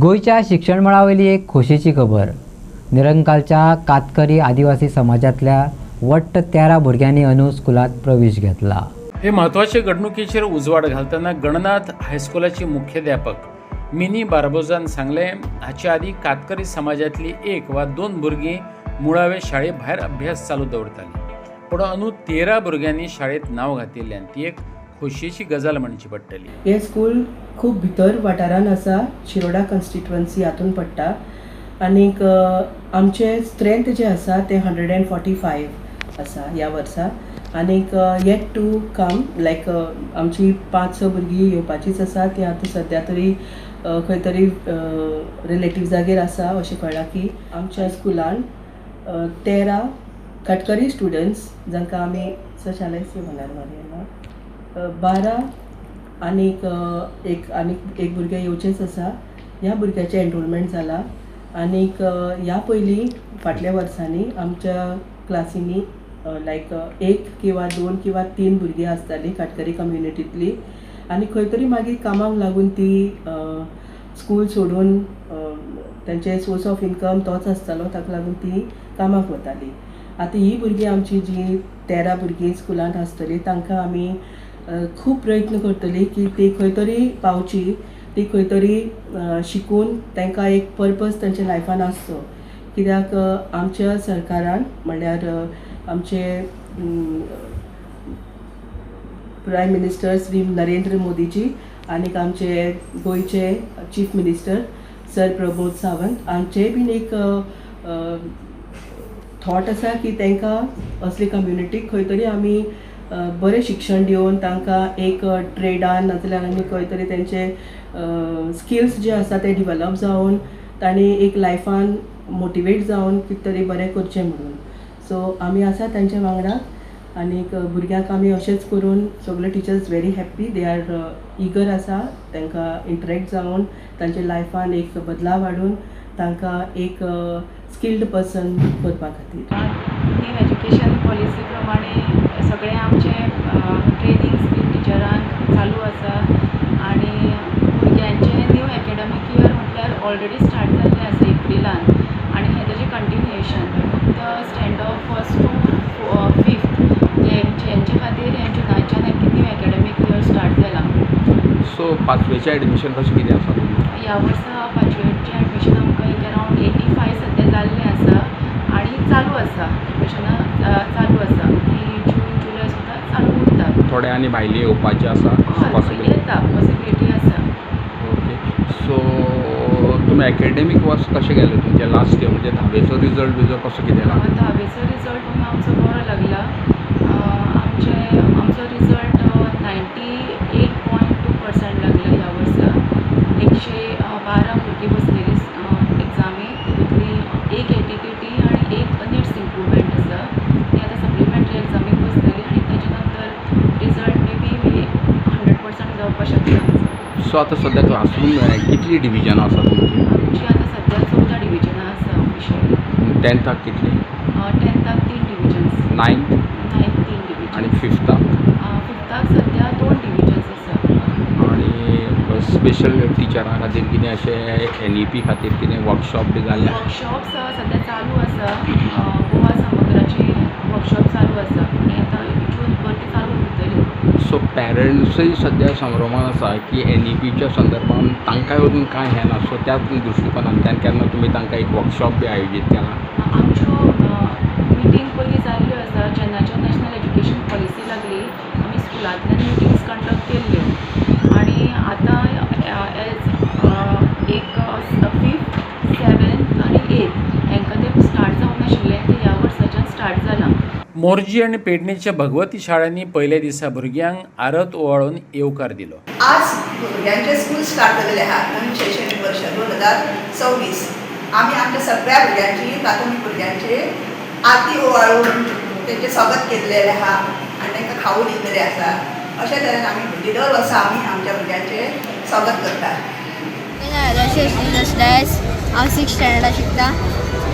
गोयच्या शिक्षण मळावयली एक खोशेची खबर. निरंकालच्या कातकरी आदिवासी समाजातल्या वट्ट 13 भुरग्यांनी अंदू स्कुलात प्रवेश घेतला. हे महत्वाचे घडणुकीचेर उजवाड घालतना गणनाथ हायस्कुलाची मुख्याध्यापक मिनी बार्बोजान सांगले, हाचे आदी कातकरी समाजातली 1 वा 2 भुरगीं मुळावे शाळे भायर अभ्यास चालू दवरताली, पूण अंदू 13 भुरग्यांनी शाळेत नांव घातिल्ल्यान ती एक खोशयेची गजाल म्हणची पडटली. हे स्कूल खूब भितर वाठारान आसा, शिरोडा कॉन्स्टिट्युएन्सी हातून पडटा. आनीक आमचे स्ट्रेंथ जे आसा ते 145 आसा ह्या वर्सा. आनीक येट टू कम लायक आमची 5-6 भुरगीं येवपाचीच आसा. ती आतां सद्या तरी खंय तरी रिलेटिव्जागेर आसा अशें कळ्ळां की आमच्या स्कुलान 13 कातकरी स्टुडंट्स जांकां आमी सोशालायज म्हणल्यार 12 आनीक एक भुरगें येवचेंच आसा. ह्या भुरग्याचें एनरोलमेंट जाला. आनीक ह्या पयलीं फाटल्या वर्सांनी आमच्या क्लासींनी लायक 1 किंवा 2 किंवा 3 भुरगीं आसतालीं कातकरी कम्युनिटींतली. आनी खंय तरी मागीर कामाक लागून ती स्कूल सोडून तांचे सोर्स ऑफ इनकम तोच आसतालो, ताका लागून ती कामाक वताली. आतां ही भुरगीं आमची जी 13 भुरगीं स्कुलांत आसतलीं तांकां आमी खूब प्रयत्न करतली की ती खंय तरी पावची, ती खंय तरी शिकून तांकां एक पर्पज तांच्या लायफान आसचो. कित्याक आमच्या सरकारान म्हणल्यार आमचे प्रायम मिनिस्टर श्री नरेंद्र मोदीजी आनीक आमचे गोंयचे chief minister sir Pramod Sawant हांचे बीन एक थॉट आसा की तांकां असले कम्युनिटीक खंय तरी आमी बरें शिक्षण दिवन तांकां एक ट्रेडान नाजाल्यार आनी खंय तरी तेंचे स्किल्स जे आसा ते डिवेलप जावन तांणी एक लायफान मोटिवेट जावन कितें तरी बरें करचें म्हणून. सो आमी आसा तांच्या वांगडा. आनीक भुरग्यांक आमी अशेंच करून सगळे teachers very happy, they are eager आसा तांकां इंटरेक्ट जावन तांच्या लायफान एक बदलाव हाडून तांकां एक स्किल्ड पर्सन करपा खातीर. न्यू एज्युकेशन पॉलिसी प्रमाणे सगळे आमचे ट्रेनिंग स्किल टिचरांक चालू आसा. आनी भुरग्यांचे न्यू एकेडमीक इयर म्हटल्यार ऑलरेडी स्टार्ट जाल्लें आसा एप्रिलान. आनी हें ताजें कंटिन्युएशन फक्त स्टँडर्ड 1st to 5th हेंचे खातीर हें जुनाच्यान न्यू एकेडमीक इयर स्टार्ट जाला. सो 5वेचें एडमिशन कशें कितें आसा? ह्या वर्सा 5वेचें एडमिशन आमकां एक अरावंड 85 सद्या जाल्लें आसा आनी चालू आसा. एडमिशनां चालू आसा ती जून जुलय सुद्दां चालू उरता. थोडे आनी भायले येवपाचे आसा पॉसिबिलिटी आसा. ओके. सो तुमी एकेडेमीक वर्स कशें गेलें तुमचें लास्ट इयर म्हणजे 10वेचो रिजल्ट कसो कितें लागलो? 10वेचो रिजल्ट म्हणून आमचो बरो लागला. आमचो रिजल्ट 98.2% लागला ह्या वर्सा. 112 भुरगीं बसलेलीं एग्जामीक. तितूंतली एक एटीक्यूटी आनी एक निट्स इम्प्रुवमेंट आसा. ती आतां सप्लिमेंटरी एग्जामीक बसलेली आनी ताजे नंतर रिजल्ट मे बी 100% जावपाक शकता. सो आतां सद्या क्लासरूम कितली डिविजनां आसा तुमची? आमची आतां सद्या 14 डिविजनां आसा ऑफिशियली. 10थाक कितली? 10थाक 3 डिविजन्स. 9th 9th 3 division. आनी 5थाक? 5थाक सद्या 2 डिविजन्स आसा. आनी स्पेशल टिचरां खातीर कितें अशें NEP खातीर कितें वर्कशॉप बी जालें? वर्कशॉप्स सद्या चालू आसा. गोवा समग्राची वर्कशॉप चालू आसा आनी आतां जून ती चालू उरतली. सो पॅरंट्सूय सद्या संभ्रमान आसा की NEPच्या संदर्भान तांकांय अजून कांय हें ना. सो त्याच दृश्टिकोनांतल्यान केन्ना तुमी तांकां एक वर्कशॉप बी आयोजीत केला? आमच्यो मिटींग पयलीं जाल्ल्यो आसा. जेन्नाच्या नॅशनल एज्युकेशन पॉलिसी लागली आमी स्कुलांतल्यान मिटिंग्स कंडक्ट केल्ल्यो. आनी आतां एज एक 5th 7th आनी 8th हांकां तें स्टार्ट जावंक नाशिल्लें, तें ह्या वर्साच्यान स्टार्ट जालां. मोरजी आनी पेडणेच्या भगवती शाळांनी पयल्या दिसा भुरग्यांक आरत ओवाळून येवकार दिलो. आज भुरग्यांचे स्कूल स्टार्ट जालेले आहा. नवीन शैक्षणीक वर्ष 2026. आमी आमच्या सगळ्या भुरग्यांची प्राथमीक भुरग्यांचे आरती ओवाळून तेंचे स्वागत केल्लेलें आहा आनी तांकां खावू दिल्लेलें आसा. अशे तरेन आमी दर वर्सा आमी आमच्या भुरग्यांचे स्वागत करतात. हांव 6th स्टँडर्डांत शिकता.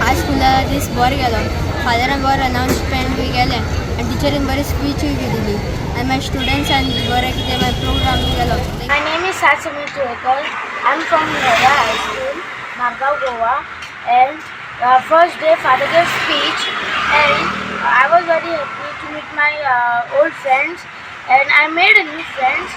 आज स्कुलार दीस बरो गेलो. फादरान बरो अनाउन्समेंट बी केलें आनी टिचरीन बरी स्पीचूय बी दिली आनी मागीर स्टुडंट्सान बरें कितें मागीर प्रोग्राम बी केलो. My name is Satsumi Tuekal. I'm from Nora High School. Goa, and first day father gave speech, and I was very happy to meet my old friends, and I made a new friends.